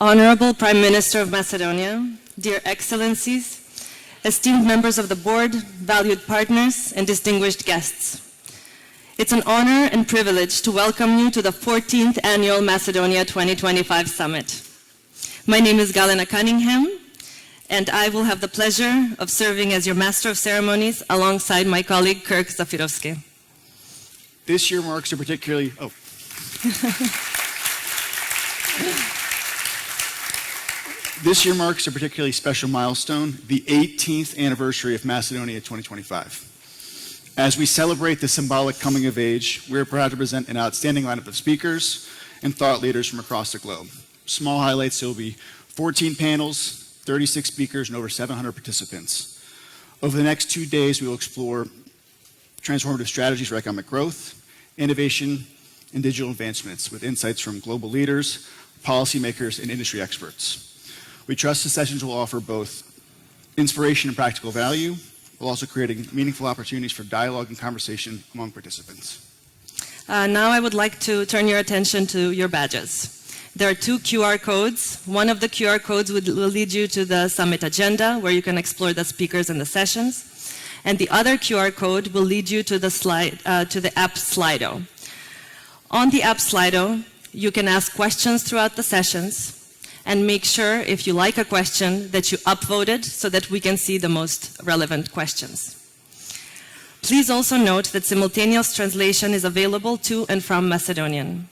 Honorable Prime Minister of Macedonia, dear Excellencies, esteemed members of the board, valued partners, and distinguished guests. It's an honor and privilege to welcome you to the 14th Annual Macedonia 2025 Summit. My name is Galena Cunningham, and I will have the pleasure of serving as your Master of Ceremonies alongside my colleague Kirk Zafirovsky. This year marks a particularly... This year marks a particularly special milestone, the 18th anniversary of Macedonia 2025. As we celebrate the symbolic coming of age, we are proud to present an outstanding lineup of speakers and thought leaders from across the globe. Small highlights, there will be 14 panels, 36 speakers, and over 700 participants. Over the next 2 days, we will explore transformative strategies for economic growth, innovation, and digital advancements with insights from global leaders, policymakers, and industry experts. We trust the sessions will offer both inspiration and practical value, while also creating meaningful opportunities for dialogue and conversation among participants. Now I would like to turn your attention to your badges. There are 2 QR codes. One of the QR codes will lead you to the summit agenda, where you can explore the speakers and the sessions. And the other QR code will lead you to the app Slido. On the app Slido, you can ask questions throughout the sessions, and make sure, if you like a question, that you upvote it so that we can see the most relevant questions. Please also note that simultaneous translation is available to and from Macedonian.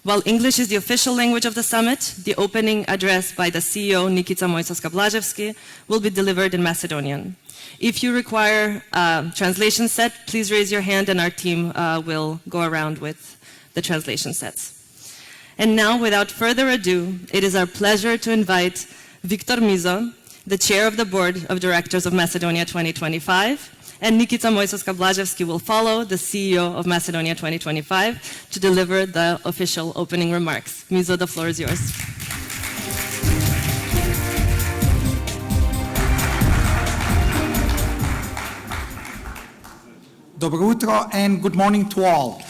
While English is the official language of the summit, the opening address by the CEO, Nikica Moisaska-Blaževski, will be delivered in Macedonian. If you require a translation set, please raise your hand and our team will go around with the translation sets. And now, without further ado, it is our pleasure to invite Victor Mizo, the Chair of the Board of Directors of Macedonia 2025, and Nikica Moisaska-Blaževski will follow, the CEO of Macedonia 2025, to deliver the official opening remarks. Mizo, the floor is yours. Dobro jutro and good morning to all.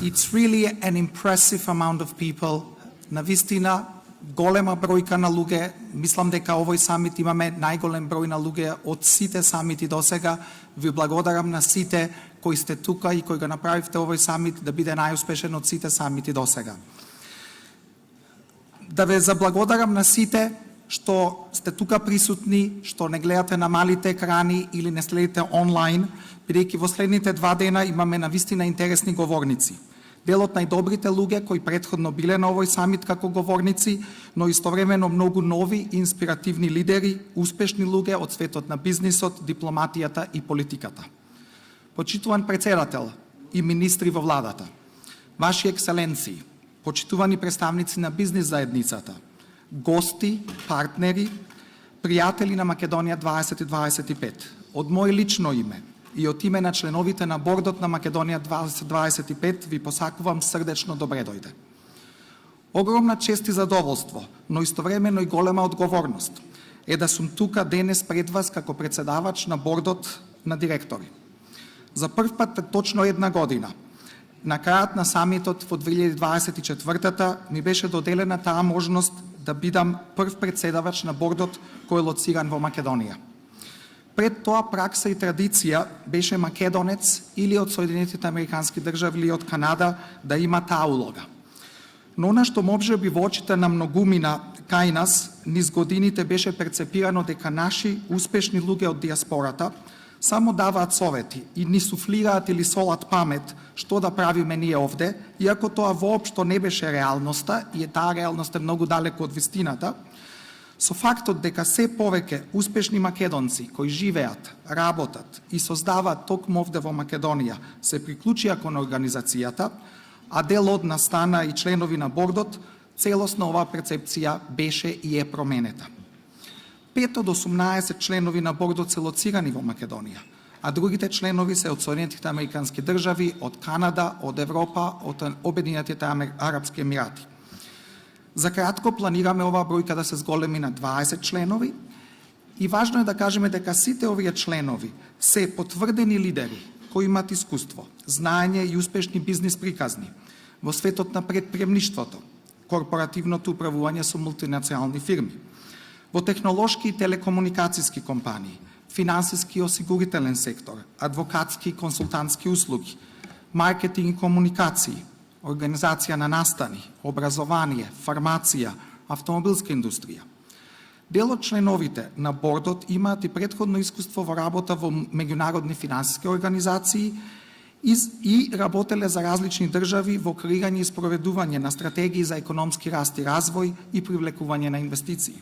It's really an impressive amount of people. Навистина, голема бројка на луѓе. Мислам дека овој самит имаме најголем број на луѓе од сите самити досега. Ви благодарам на сите кои сте тука и кои го направивте овој самит да биде најуспешен од сите самити досега. Да ве заблагодарам на сите што сте тука присутни, што не гледате на малите екрани или не следите онлайн, бидејќи во следните 2 дена имаме навистина интересни говорници. Дел од најдобрите луѓе кои претходно биле на овој самит како говорници, но истовремено многу нови и инспиративни лидери, успешни луѓе од светот на бизнисот, дипломатијата и политиката. Почитуван председател и министри во владата, ваши екселенции, почитувани представници на бизнис заедницата, гости, партнери, пријатели на Македонија 2025. Од моје лично име и од име на членовите на бордот на Македонија 2025 ви посакувам срдечно добре дојде. Огромна чест и задоволство, но истовремено и голема одговорност е да сум тука денес пред вас како председавач на бордот на директори. За прв пат пред точно 1 година, на крајот на самитот во 2024-та, ми беше доделена таа можност да бидам прв председавач на бордот кој е лоциран во Македонија. Пред тоа пракса и традиција беше македонец или од Соединетите Американски држави или од Канада да има таа улога. Но она што може би во очите на многумина кај нас низ годините беше перцепирано дека наши успешни луѓе од диаспората само даваат совети и ни суфлираат или солат памет што да правиме ние овде, иако тоа воопшто не беше реалноста и таа реалност е многу далеко од вистината, со фактот дека се повеќе успешни македонци кои живеат, работат и создаваат токму овде во Македонија се приклучија кон организацијата, а дел од нас стана и членови на бордот, целосно оваа перцепција беше и е променета. 5 од 18 членови на бордот се лоцирани во Македонија, а другите членови се од Соединетите Американски држави, од Канада, од Европа, од Обединетите Арапски Емирати. За кратко планираме оваа бројка да се зголеми на 20 членови и важно е да кажеме дека сите овие членови се потврдени лидери кои имаат искуство, знаење и успешни бизнис приказни во светот на предприемништвото, корпоративното управување со мултинационални фирми. Во технолошки и телекомуникацијски компании, финансиски и осигурителен сектор, адвокатски и консултантски услуги, маркетинг и комуникации, организација на настани, образование, фармација, автомобилска индустрија. Дел од членовите на бордот имаат и претходно искуство во работа во меѓународни финансиски организации и работеле за различни држави во креирање и спроведување на стратегии за економски раст и развој и привлекување на инвестиции.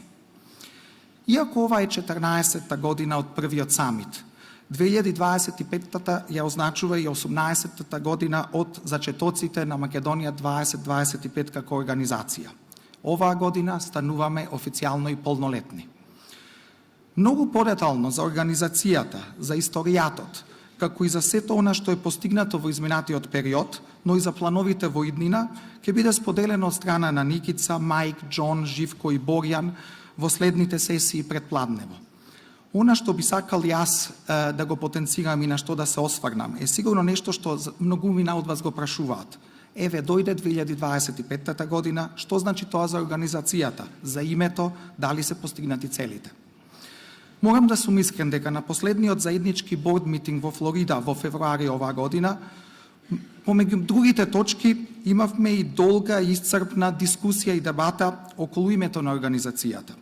Иако ова е 14-та година од првиот самит, 2025-та ја означува и 18-та година од зачетоците на Македонија 2025 како организација. Оваа година стануваме официјално и полнолетни. Многу подетално за организацијата, за историјатот, како и за сето она што е постигнато во изминатиот период, но и за плановите во иднина, ќе биде споделено од страна на Никица, Мајк, Џон, Живко и Борјан во следните сесии пред пладнево. Она што би сакал јас да го потенцирам и на што да се осврнам е сигурно нешто што многумина од вас го прашуваат. Еве, дојде 2025 година, што значи тоа за организацијата, за името, дали се постигнати целите? Морам да сум искрен дека на последниот заеднички борд митинг во Флорида во февруари оваа година, помеѓу другите точки, имавме и долга и исцрпна дискусија и дебата околу името на организацијата.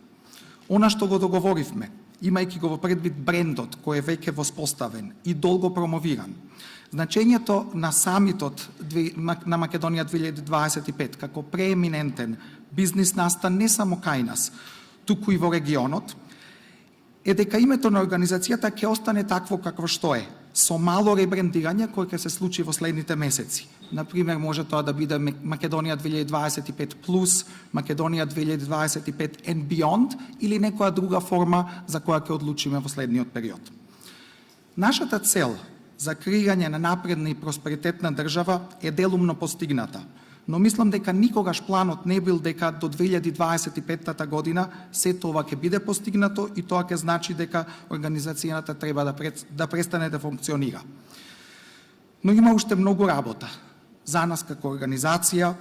Она што го договоривме, имајќи го во предвид брендот кој е веќе воспоставен и долго промовиран, значењето на самитот на Македонија 2025 како прееминентен бизнис настан не само кај нас, туку и во регионот, е дека името на организацијата ќе остане такво какво што е, со мало ребрендирање кој ќе се случи во следните месеци. Например, може тоа да биде Македонија 2025 плюс, Македонија 2025 and beyond или некоја друга форма за која ќе одлучиме во следниот период. Нашата цел за креирање на напредна и просперитетна држава е делумно постигната, но мислам дека никогаш планот не бил дека до 2025 година сето ова ќе биде постигнато и тоа ќе значи дека организацијата треба да престане да функционира. Но има уште многу работа за нас како организација,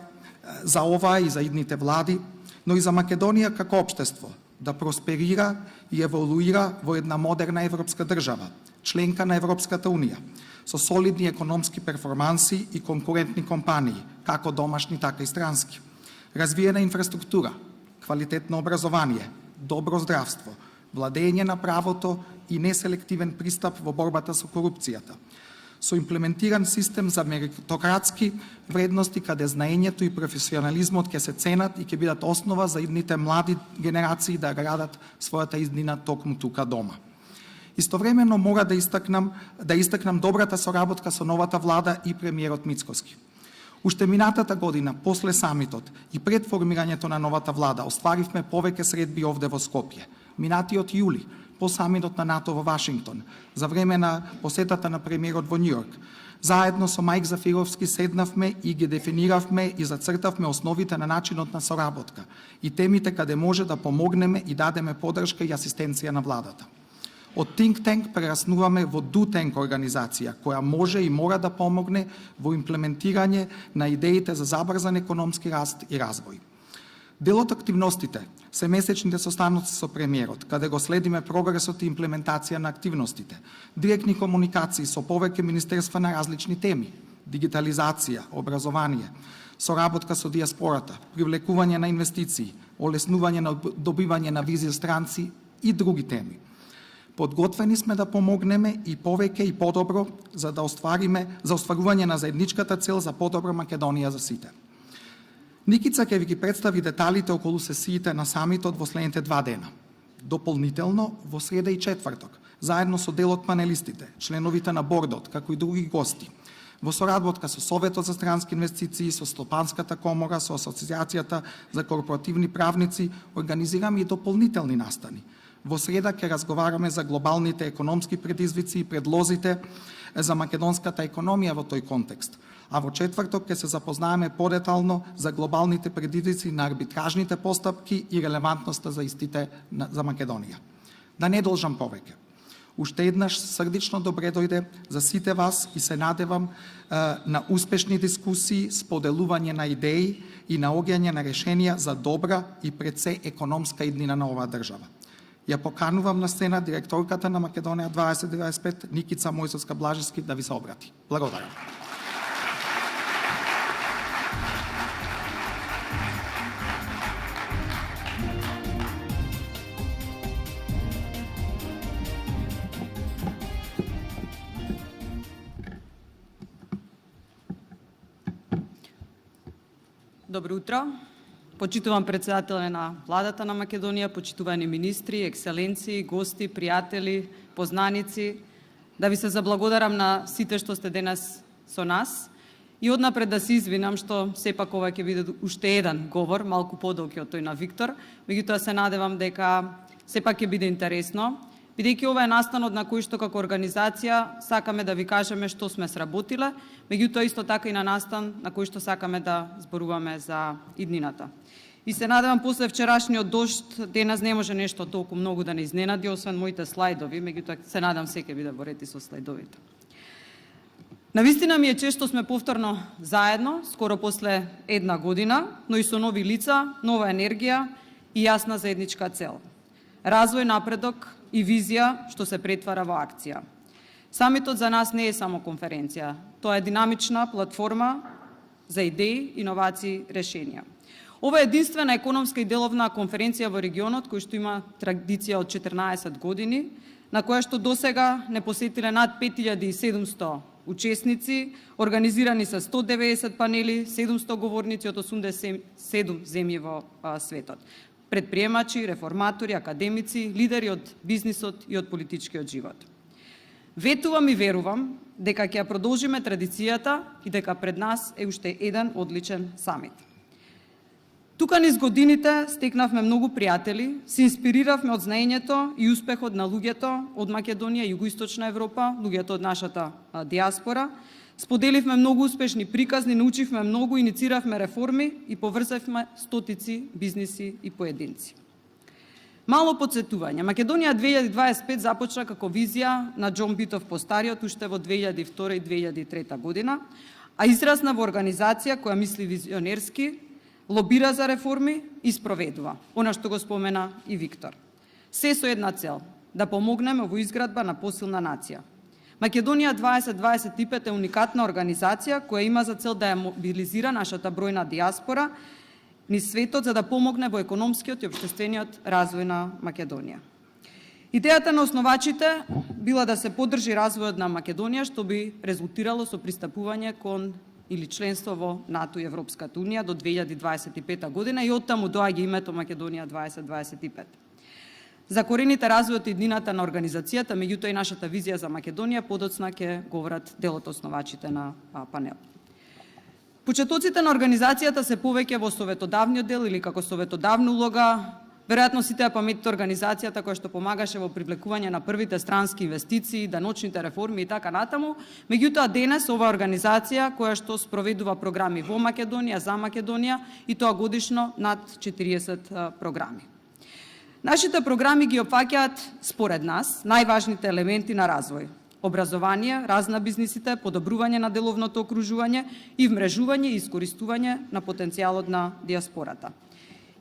за ова и за идните влади, но и за Македонија како општество, да просперира и еволуира во една модерна европска држава, членка на Европската Унија, со солидни економски перформанси и конкурентни компании, како домашни, така и странски. Развиена инфраструктура, квалитетно образование, добро здравство, владење на правото и неселективен пристап во борбата со корупцијата, со имплементиран систем за меритократски вредности каде знаењето и професионализмот ќе се ценат и ќе бидат основа за идните млади генерации да градат својата иднина токму тука дома. Истовремено мора да истакнам добрата соработка со новата влада и премиерот Мицкоски. Уште минатата година, после самитот и пред формирањето на новата влада, остваривме повеќе средби овде во Скопје. Минатиот јули, по самитот на НАТО во Вашингтон, за време на посетата на премиерот во Њујорк, заедно со Мајк Зафировски седнавме и ги дефиниравме и зацртавме основите на начинот на соработка и темите каде може да помогнеме и дадеме подршка и асистенција на владата. Од Think Tank прераснуваме во Do Tank организација, која може и мора да помогне во имплементирање на идеите за забрзан економски раст и развој. Дел од активностите се месечните состаноци со премиерот, каде го следиме прогресот и имплементација на активностите, директни комуникации со повеќе министерства на различни теми, дигитализација, образование, соработка со диаспората, привлекување на инвестиции, олеснување на добивање на визи странци и други теми. Подготвени сме да помогнеме и повеќе и подобро за остварување на заедничката цел за подобра Македонија за сите. Никица ќе ви ги представи деталите околу сесиите на самитот во следните 2 дена. Дополнително, во среда и четврток, заедно со дел од панелистите, членовите на бордот, како и други гости, во соработка со Советот за странски инвестиции, со Стопанската комора, со Асоциацијата за корпоративни правници, организираме и дополнителни настани. Во среда ќе разговараме за глобалните економски предизвици и предлозите за македонската економија во тој контекст, а во четврток ќе се запознаеме подетално за глобалните предизвици на арбитражните постапки и релевантноста за истите за Македонија. Да не должам повеќе. Уште еднаш срдично добре дојде за сите вас и се надевам на успешни дискусии, споделување на идеи и наоѓање на решенија за добра и пред се економска иднина на оваа држава. Ја поканувам на сцена директорката на Македонија 2025 Никица Мојсовска-Блажевски да ви се обрати. Благодарам. Добро утро. Почитувам председателе на Владата на Македонија, почитувани министри, екселенции, гости, пријатели, познаници, да ви се заблагодарам на сите што сте денес со нас и однапред да се извинам што сепак ова ќе биде уште еден говор, малку подолг од тој на Виктор, меѓутоа се надевам дека сепак ќе биде интересно, бидејќи ова е настанот на кој што како организација сакаме да ви кажеме што сме сработиле, меѓутоа исто така и на настан на кој што сакаме да зборуваме за иднината. И се надевам после вчерашниот дожд денес не може нешто толку многу да не изненади, освен моите слайдови, меѓутоа се надам се ќе биде во ред и со слайдовите. Навистина ми е чест што сме повторно заедно, скоро после една година, но и со нови лица, нова енергија и јасна заедничка цел. Развој, напредок и визија што се претвара во акција. Самитот за нас не е само конференција, тоа е динамична платформа за идеи, иновации, решенија. Ова е единствена економска и деловна конференција во регионот кој што има традиција од 14 години, на која што досега не посетиле над 5700 учесници, организирани се 190 панели, 700 говорници од 87 земји во светот. Предприемачи, реформатори, академици, лидери од бизнисот и од политичкиот живот. Ветувам и верувам дека ќе ја продолжиме традицијата и дека пред нас е уште еден одличен самит. Тука низ годините стекнавме многу пријатели, се инспириравме од знаењето и успехот на луѓето од Македонија и Југоисточна Европа, луѓето од нашата диаспора. Споделивме многу успешни приказни, научивме многу, иницииравме реформи и поврзавме стотици бизниси и поединци. Мало подсетување. Македонија 2025 започна како визија на Џон Битов Постариот уште во 2002 и 2003 година, а израсна во организација која мисли визионерски, лобира за реформи и спроведува. Она што го спомена и Виктор. Се со една цел – да помогнеме во изградба на посилна нација. Македонија 2025 е уникатна организација која има за цел да ја мобилизира нашата бројна диаспора низ светот за да помогне во економскиот и општествениот развој на Македонија. Идејата на основачите била да се поддржи развојот на Македонија што би резултирало со пристапување кон или членство во НАТО и Европската Унија до 2025 година и оттаму доаѓа името Македонија 2025. За корените развојот и иднината на организацијата, меѓутоа и нашата визија за Македонија, подоцна ќе говорат дел од основачите на панел. Почетоците на организацијата се повеќе во советодавниот дел или како советодавна улога. Веројатно сите ја паметите организацијата која што помагаше во привлекување на првите странски инвестиции, даночните реформи и така натаму. Меѓутоа денес ова организација која што спроведува програми во Македонија, за Македонија и тоа годишно над 40 програми. Нашите програми ги опфаќаат според нас најважните елементи на развој: образование, раз на бизнисите, подобрување на деловното окружување и вмрежување и искористување на потенцијалот на диаспората.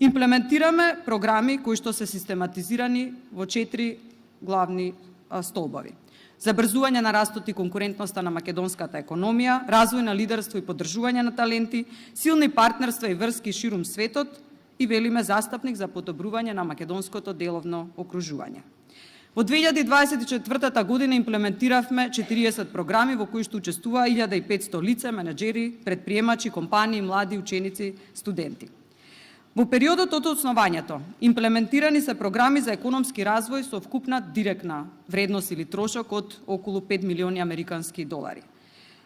Имплементираме програми кои што се систематизирани во 4 главни столбови: забрзување на растот и конкурентноста на македонската економија, развој на лидерство и поддржување на таленти, силни партнерства и врски ширум светот и велиме застапник за подобрување на македонското деловно окружување. Во 2024 година имплементиравме 40 програми во кои што учествуваа 1500 лица, менеджери, предприемачи, компании, млади, ученици, студенти. Во периодот од основањето имплементирани се програми за економски развој со вкупна директна вредност или трошок од околу 5 милиони американски долари.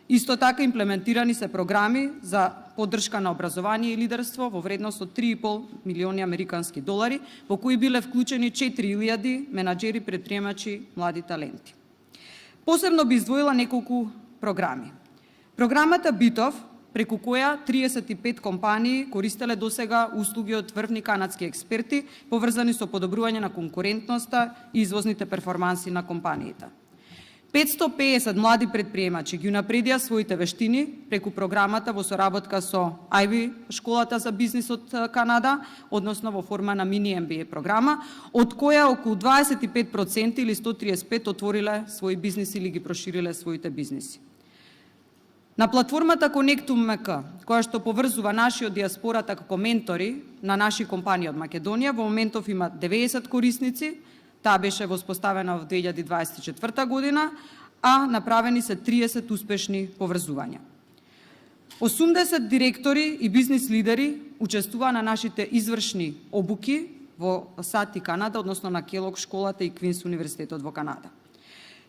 Исто така имплементирани се програми за поддршка на образование и лидерство во вредност од 3,5 милиони американски долари, во кои биле вклучени 4000 менаџери, предприемачи, млади таленти. Посебно би издвоила неколку програми. Програмата Битов преку која 35 компании користеле досега услуги од врвни канадски експерти, поврзани со подобрување на конкурентноста и извозните перформанси на компаниите. 550 млади предприемачи ги унапредија своите вештини преку програмата во соработка со IB школата за бизнис од Канада, односно во форма на мини MBA програма, од која околу 25% или 135 отвориле свој бизнис или ги прошириле своите бизниси. На платформата Connectum MK, која што поврзува наши од диаспората како ментори на наши компании од Македонија, во моментов има 90 корисници. Таа беше воспоставена во 2024 година, а направени се 30 успешни поврзувања. 80 директори и бизнис лидери учествуваа на нашите извршни обуки во САД и Канада, односно на Келог школата и Квинс универзитетот во Канада.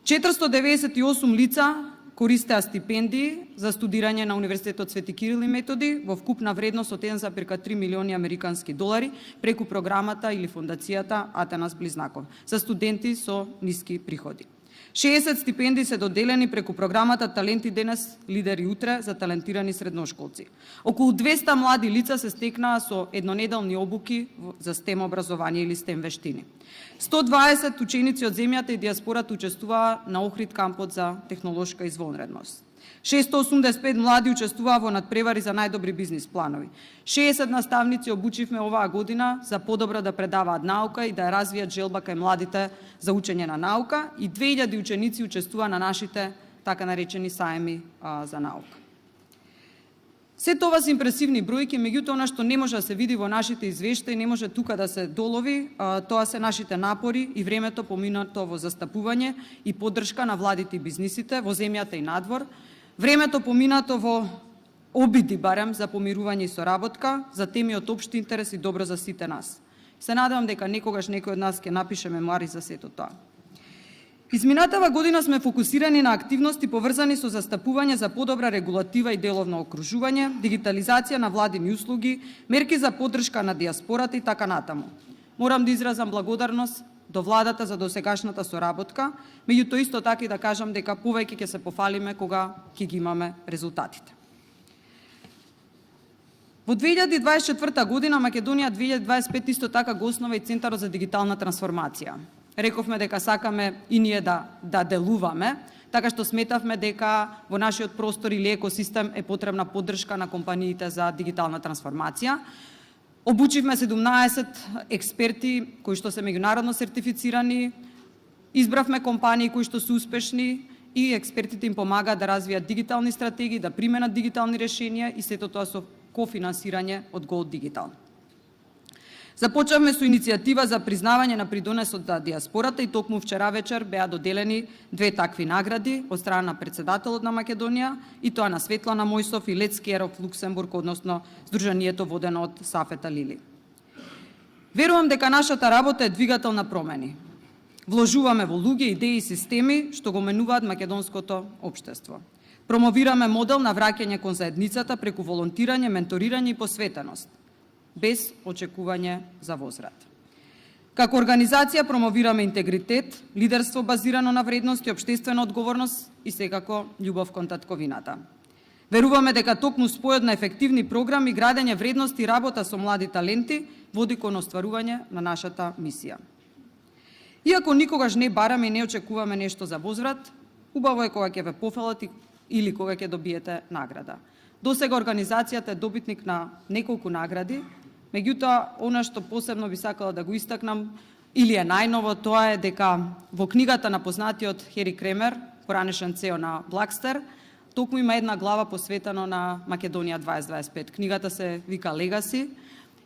498 лица користеа стипендии за студирање на Универзитетот Свети Кирил и Методи во вкупна вредност од 1,3 милиони американски долари преку програмата или фондацијата Атанас Близнаков за студенти со ниски приходи. 60 стипендии се доделени преку програмата Таленти денес, лидери утре за талентирани средношколци. Околу 200 млади лица се стекнаа со еднонеделни обуки за STEM образование или STEM вештини. 120 ученици од земјата и диаспората учествуваа на Охрид кампот за технолошка извонредност. 685 млади учествуваа во надпревари за најдобри бизнис планови. 60 наставници обучивме оваа година за подобро да предаваат наука и да ја развијат желба кај младите за учење на наука и 2000 ученици учествуваа на нашите така наречени саеми за наука. Се тоа се импресивни бројки, меѓутоа она што не може да се види во нашите извештаи, не може тука да се долови, тоа се нашите напори и времето поминато во застапување и поддршка на владите и бизнисите во земјата и надвор, времето поминато во обиди барем за помирување и соработка, за теми од општ интерес и добро за сите нас. Се надевам дека некогаш некој од нас ќе напише мемуари за сето тоа. Изминатава година сме фокусирани на активности поврзани со застапување за подобра регулатива и деловно окружување, дигитализација на владини услуги, мерки за поддршка на диаспората и така натаму. Морам да изразам благодарност до владата за досегашната соработка, меѓутоа исто така и да кажам дека повеќе ќе се пофалиме кога ќе ги имаме резултатите. Во 2024 година Македонија 2025 исто така го основа и Центарот за дигитална трансформација. Рековме дека сакаме и ние да делуваме, така што сметавме дека во нашиот простор или екосистем е потребна поддршка на компаниите за дигитална трансформација. Обучивме 17 експерти кои што се меѓународно сертифицирани, избравме компании кои што се успешни и експертите им помагаат да развијат дигитални стратегии, да применат дигитални решенија и сето тоа со кофинансирање од Gold Digital. Започнавме со иницијатива за признавање на придонесот на диаспората и токму вчера вечер беа доделени 2 такви награди од страна на претседателот на Македонија и тоа на Светлана Мојсов и Let's Care of Luxemburg, односно здруженијето водено од Сафета Лили. Верувам дека нашата работа е двигател на промени. Вложуваме во луѓе, идеи и системи што го менуваат македонското општество. Промовираме модел на враќање кон заедницата преку волонтирање, менторирање и посветеност, без очекување за возврат. Како организација промовираме интегритет, лидерство базирано на вредности, општествена одговорност и секако љубов кон татковината. Веруваме дека токму спојот на ефективни програми, градење вредности и работа со млади таленти води кон остварување на нашата мисија. Иако никогаш не бараме и не очекуваме нешто за возврат, убаво е кога ќе ве пофалат или кога ќе добиете награда. Досега организацијата е добитник на неколку награди, меѓутоа она што посебно би сакала да го истакнам или е најново, тоа е дека во книгата на познатиот Хери Кремер, поранешен CEO на Blackster, токму има една глава посветено на Македонија 2025. Книгата се вика Legacy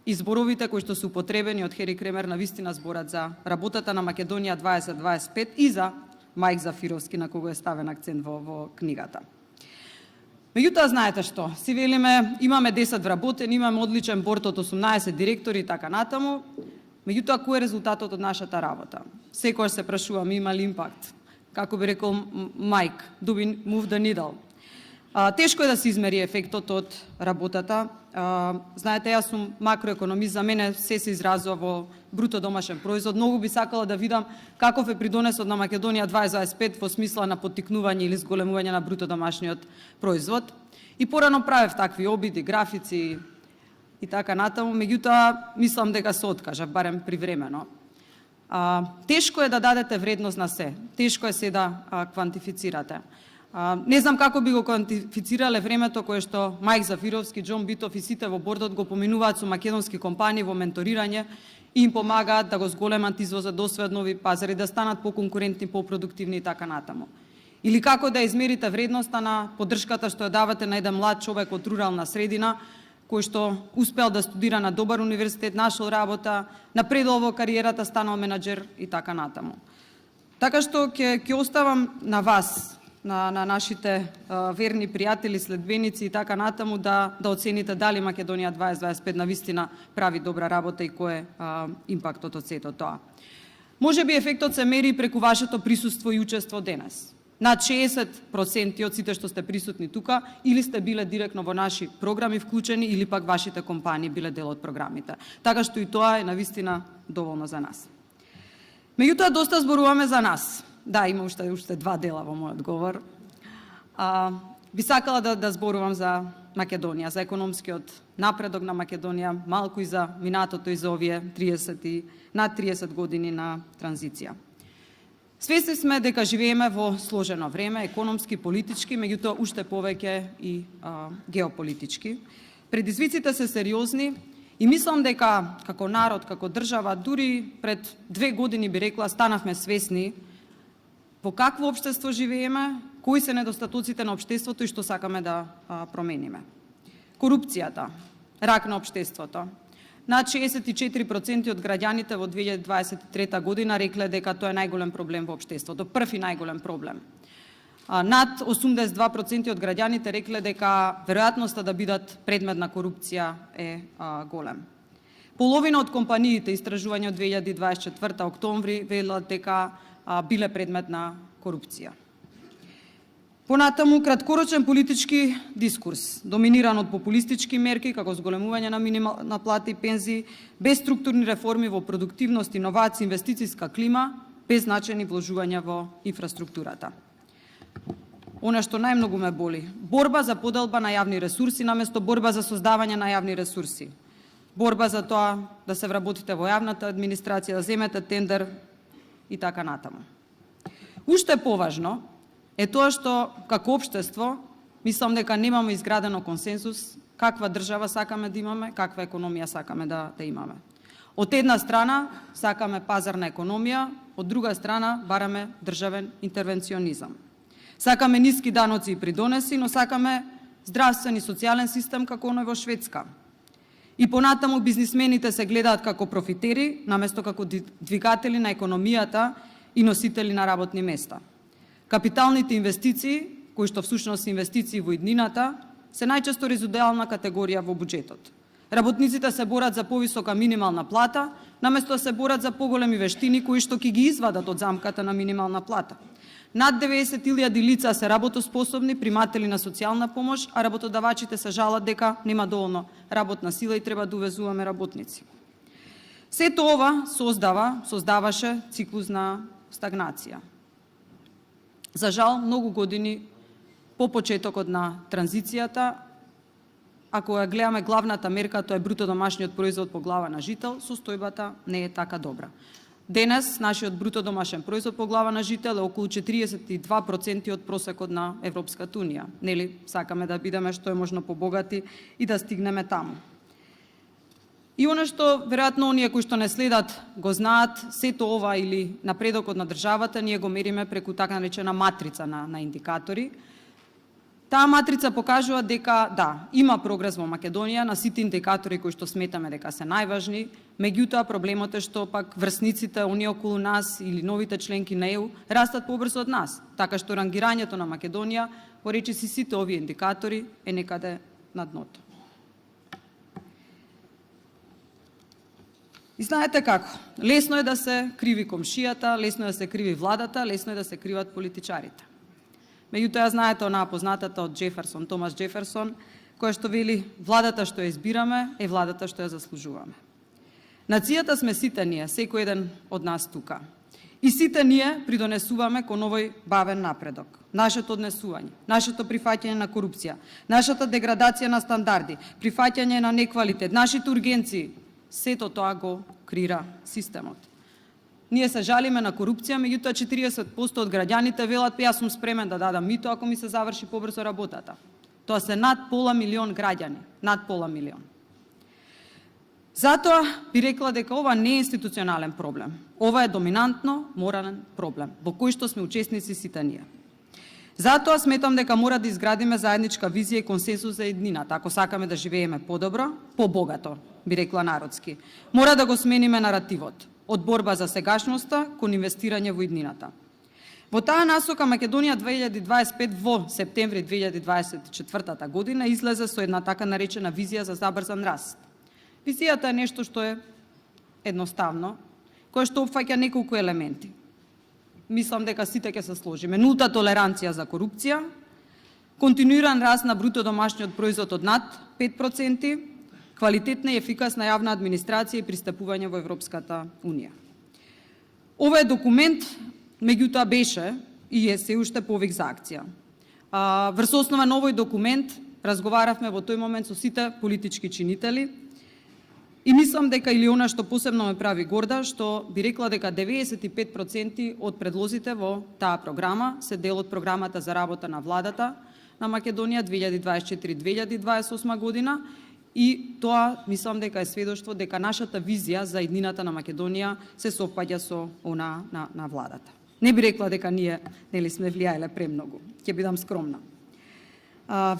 и зборовите кои што се употребени од Хери Кремер на вистина зборат за работата на Македонија 2025 и за Мајк Зафировски на кого е ставен акцент во книгата. Меѓутоа, знаете што, си велиме, имаме 10 вработени, имаме одличен борд од 18 директори и така натаму, меѓутоа, кој е резултатот од нашата работа? Секојаш се прашуваме, има ли импакт? Како би рекол Мајк, do we move the needle? Тешко е да се измери ефектот од работата. Знаете, јас сум макроекономист, за мене се изразува во бруто домашен производ. Многу би сакала да видам каков е придонесот на Македонија 2025 во смисла на поттикнување или зголемување на бруто домашниот производ. И порано правев такви обиди, графици и така натаму, меѓутоа мислам дека се откажав, барем привремено. Тешко е да дадете вредност на се, тешко е се да квантифицирате. Не знам како би го квантифицирале времето кое што Мајк Зафировски, Џон Битов и сите во бордот го поминуваат со македонски компании во менторирање и им помагаат да го зголемат извозот, да освојат нови пазари, да станат поконкурентни, попродуктивни и така натаму. Или како да измерите вредноста на поддршката што ја давате на еден млад човек од рурална средина, кој што успел да студира на добар универзитет, нашол работа, напредувал во кариерата, станал менаџер и така натаму. Така што ќе оставам на вас, на нашите верни пријатели, следбеници и така натаму да оцените дали Македонија 2025 навистина прави добра работа и кој е импактот од сето тоа. Може би ефектот се мери преку вашето присуство и учество денес. Над 60% од сите што сте присутни тука или сте биле директно во наши програми вклучени или пак вашите компании биле дел од програмите. Така што и тоа е навистина доволно за нас. Меѓутоа доста зборуваме за нас. Да, има уште 2 дела во мојот говор. Би сакала да зборувам за Македонија, за економскиот напредок на Македонија, малку и за минатото и за овие над 30 години на транзиција. Свесни сме дека живееме во сложено време, економски, политички, меѓутоа уште повеќе и геополитички. Предизвиците се сериозни и мислам дека како народ, како држава, дури пред 2 години би рекла, станавме свесни во какво општество живееме, кои се недостатоците на општеството и што сакаме да промениме. Корупцијата, рак на општеството. Над 64% од граѓаните во 2023 година рекле дека тоа е најголем проблем во општеството, прв и најголем проблем. Над 82% од граѓаните рекле дека веројатноста да бидат предмет на корупција е голем. Половина од компаниите, истражување од 2024 октомври, велат дека биле предмет на корупција. Понатаму, краткорочен политички дискурс, доминиран од популистички мерки, како зголемување на минимална плата и пензии, без структурни реформи во продуктивност, иновации, инвестицијска клима, без значајни вложувања во инфраструктурата. Она што најмногу ме боли, борба за поделба на јавни ресурси наместо борба за создавање на јавни ресурси. Борба за тоа да се вработите во јавната администрација, да земете тендер и така натаму. Уште поважно е тоа што како општество мислам дека немаме изградено консензус каква држава сакаме да имаме, каква економија сакаме да имаме. Од една страна сакаме пазарна економија, од друга страна бараме државен интервенционизам. Сакаме ниски даноци и придонеси, но сакаме здравствен и социјален систем како оној во Шведска. И понатаму бизнисмените се гледаат како профитери, наместо како двигатели на економијата и носители на работни места. Капиталните инвестиции, кои што всушност инвестиции во иднината, се најчесто резидуална категорија во буџетот. Работниците се борат за повисока минимална плата, наместо да се борат за поголеми вештини кои што ќе ги извадат од замката на минимална плата. Над 90.000 лица се работоспособни, приматели на социјална помош, а работодавачите се жалат дека нема доволно работна сила и треба да увезуваме работници. Сето ова создаваше циклус на стагнација. За жал, многу години по почетокот на транзицијата, ако ја гледаме главната мерка, тоа е бруто домашниот производ по глава на жител, состојбата не е така добра. Денес, нашиот бруто домашен производ по глава на жител е околу 42% од просекот на Европската унија. Нели, сакаме да бидеме што е можно побогати и да стигнеме таму. И оно што, веројатно, оние кои што не следат го знаат, сето ова или напредокот на државата, ние го мериме преку така наречена матрица на индикатори. Таа матрица покажува дека, да, има прогрес во Македонија на сите индикатори кои што сметаме дека се најважни, меѓутоа проблемот е што пак врсниците, оние околу нас или новите членки на ЕУ, растат побрзо од нас, така што рангирањето на Македонија, по речиси сите овие индикатори, е некаде на дното. И знаете како, лесно е да се криви комшијата, лесно е да се криви владата, лесно е да се криват политичарите. Меѓутоа, знаете онаа познатата од Джеферсон, Томас Джеферсон, која што вели, владата што ја избираме е владата што ја заслужуваме. Нацијата сме сите ние, секој еден од нас тука. И сите ние придонесуваме кон овој бавен напредок. Нашето однесување, нашето прифаќање на корупција, нашата деградација на стандарди, прифаќање на неквалитет, нашите ургенции, сето тоа го креира системот. Ние се жалиме на корупција, меѓутоа 40% од граѓаните велат јас сум спремен да дадам мито ако ми се заврши побрзо работата. Тоа се над пола милион граѓани, над пола милион. Затоа би рекла дека ова не е институционален проблем. Ова е доминантно морален проблем, во кој што сме учесници сите ние. Затоа сметам дека мора да изградиме заедничка визија и консенсус за еднината, ако сакаме да живееме подобро, побогато, би рекла народски. Мора да го смениме наративот од борба за сегашноста кон инвестирање во иднината. Во таа насока Македонија 2025 во септември 2024 година излезе со една така наречена визија за забрзан раст. Визијата е нешто што е едноставно, кое што опфаќа неколку елементи. Мислам дека сите ќе се сложиме. Нулта толеранција за корупција, континуиран раст на бруто домашниот производ од над 5%, квалитетна и ефикасна јавна администрација и пристапување во Европската Унија. Ова е документ, меѓутоа беше и е се уште повик за акција. Врз основа на овој документ разговаравме во тој момент со сите политички чинители и мислам дека или она што посебно ме прави горда, што би рекла дека 95% од предлозите во таа програма се дел од програмата за работа на владата на Македонија 2024-2028 година. И тоа мислам дека е сведоштво дека нашата визија за иднината на Македонија се совпаѓа со она на владата. Не би рекла дека ние нели сме влијаеле премногу. Ќе бидам скромна.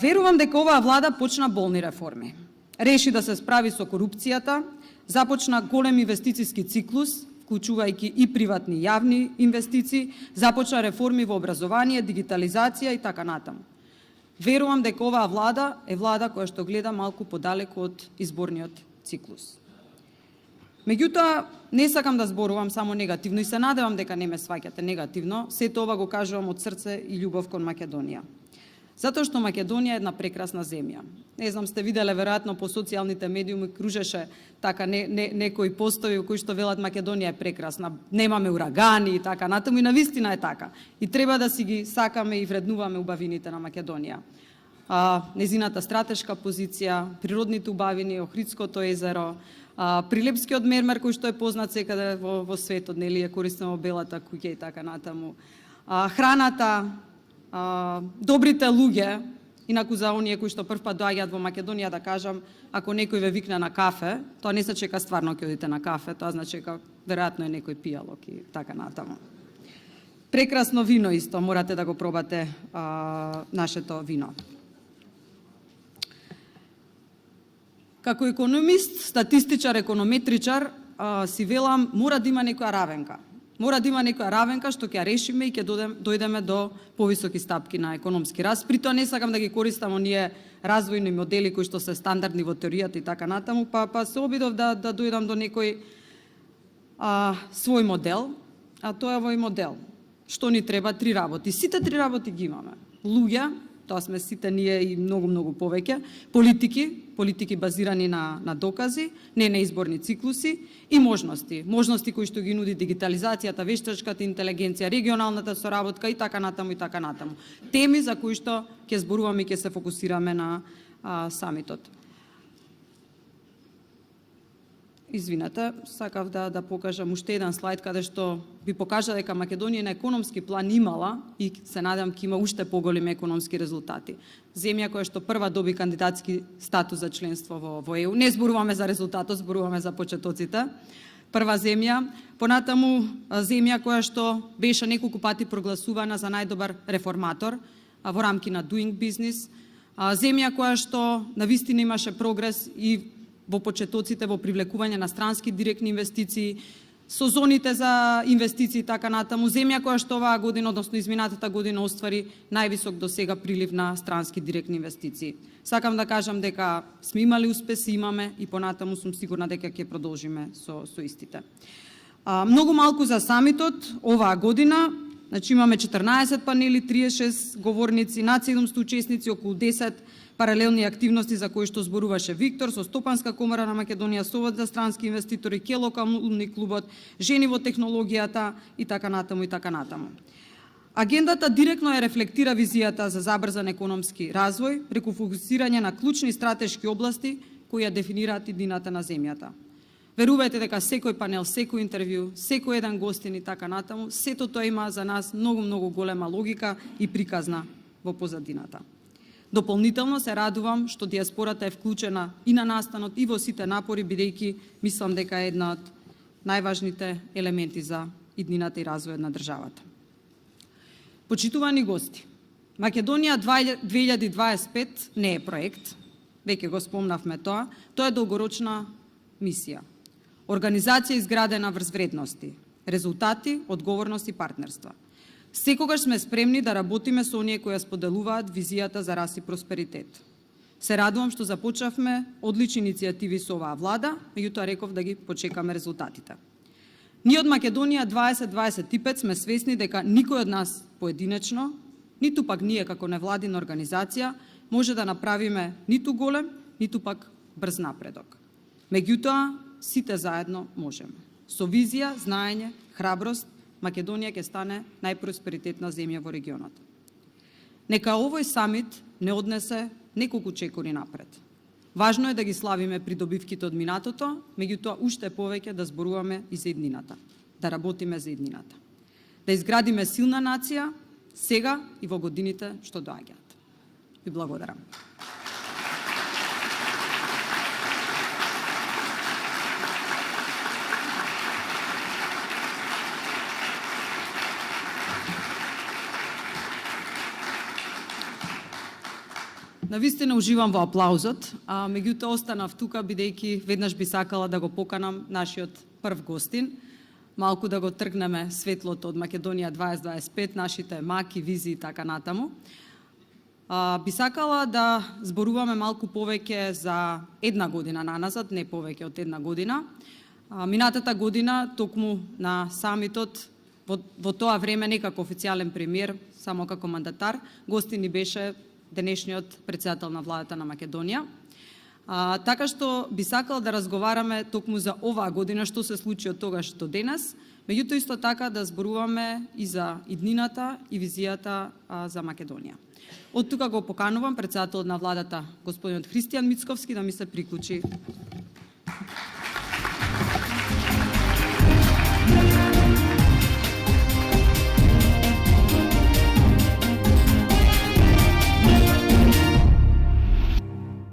Верувам дека оваа влада почна болни реформи. Реши да се справи со корупцијата, започна голем инвестициски циклус, вклучувајќи и приватни и јавни инвестиции, започна реформи во образование, дигитализација и така натаму. Верувам дека оваа влада е влада која што гледа малку подалеку од изборниот циклус. Меѓутоа, не сакам да зборувам само негативно и се надевам дека не ме сваќате негативно, сето ова го кажувам од срце и љубов кон Македонија. Затоа што Македонија е една прекрасна земја. Не знам, сте виделе веројатно по социјалните медиуми кружеше така некои постови кои што велат Македонија е прекрасна, немаме урагани и така натаму и навистина е така. И треба да си ги сакаме и вреднуваме убавините на Македонија. Незината стратешка позиција, природните убавини, Охридското езеро, Прилепскиот мермер кој што е познат секаде во светот, нели е користено во Белата куќа и така натаму. Храната, добрите луѓе, инаку за оние кои што прв пат доаѓаат во Македонија да кажам, ако некој ве викне на кафе, тоа не се чека стварно ќе одите на кафе, тоа значи дека веројатно е некој пијалок и така натаму. Прекрасно вино исто, морате да го пробате нашето вино. Како економист, статистичар, економетричар, си велам, мора да има некоја равенка. Мора да има некоја равенка што ќе ја решиме и ќе дојдеме до повисоки стапки на економски раст. При тоа не сакам да ги користам оние развојни модели кои што се стандардни во теоријата и така натаму, па се обидов да дојдам до некој свој модел, а тоа е овој модел. Што ни треба? 3 работи. Сите 3 работи ги имаме. Луѓе, тоа сме сите ние и многу повеќе, политики базирани на докази, не на изборни циклуси и можности кои што ги нуди дигитализацијата, вештачката интелигенција, регионалната соработка и така натаму и така натаму. Теми за кои што ќе зборуваме и ќе се фокусираме на самитот. Извинете, сакав да покажам уште еден слайд каде што би покажа дека Македонија на економски план имала и се надевам ќе има уште поголеми економски резултати. Земја која што прва доби кандидатски статус за членство во ЕУ. Не зборуваме за резултатот, зборуваме за почетоците. Прва земја, понатаму земја која што беше неколку пати прогласувана за најдобар реформатор во рамки на Doing Business. Земја која што навистина имаше прогрес и во почетоците во привлекување на странски директни инвестиции, со зоните за инвестиции така натаму, земја која што оваа година, односно изминатата година оствари највисок до сега прилив на странски директни инвестиции. Сакам да кажам дека сме имали успеси, имаме и понатаму сум сигурна дека ќе продолжиме со истите. Многу малку за самитот оваа година. Значи имаме 14 панели, 36 говорници, над 700 учесници, околу 10 паралелни активности за кои што зборуваше Виктор, со Стопанска комара на Македонија, Совет за странски инвеститори, Ке локални клубот, жени во технологијата и така натаму и така натаму. Агендата директно ја рефлектира визијата за забрзан економски развој преку фокусирање на клучни стратешки области кои ја дефинираат иднината на земјата. Верувајте дека секој панел, секој интервју, секој еден гостин и така натаму, сето тоа има за нас многу голема логика и приказна во позадината. Дополнително се радувам што диаспората е вклучена и на настанот и во сите напори, бидејќи мислам дека е една од најважните елементи за иднината и развојот на државата. Почитувани гости, Македонија 2025 не е проект, веќе го спомнавме тоа е долгорочна мисија. Организација изградена врз вредности, резултати, одговорност и партнерства. Секогаш сме спремни да работиме со оние кои ја споделуваат визијата за раст и просперитет. Се радувам што започнавме одлични иницијативи со оваа влада, меѓутоа реков да ги почекаме резултатите. Ние од Македонија 2025 сме свесни дека никој од нас поединечно, ниту пак ние како невладина организација, може да направиме ниту голем, ниту пак брз напредок. Меѓутоа, сите заедно можеме. Со визија, знаење, храброст, Македонија ќе стане најпросперитетна земја во регионот. Нека овој самит не однесе неколку чекори напред. Важно е да ги славиме придобивките од минатото, меѓутоа уште повеќе да зборуваме и за иднината, да работиме за иднината. Да изградиме силна нација сега и во годините што доаѓаат. Ви благодарам. Навистина уживам во аплаузот, а меѓутоа останав тука бидејќи веднаш би сакала да го поканам нашиот прв гостин, малку да го тргнеме светлото од Македонија 2025, нашите маки, визии и така натаму. Би сакала да зборуваме малку повеќе за една година наназад, не повеќе од една година. Минатата година, токму на самитот, во тоа време не како официјален премиер, само како мандатар, гостин ни беше денешниот председател на владата на Македонија. Така што би сакала да разговараме токму за оваа година, што се случи од тогаш до денес, меѓутоа исто така да зборуваме и за иднината и визијата за Македонија. Од тука го поканувам председателот на владата, господинот Христијан Мицковски, да ми се приклучи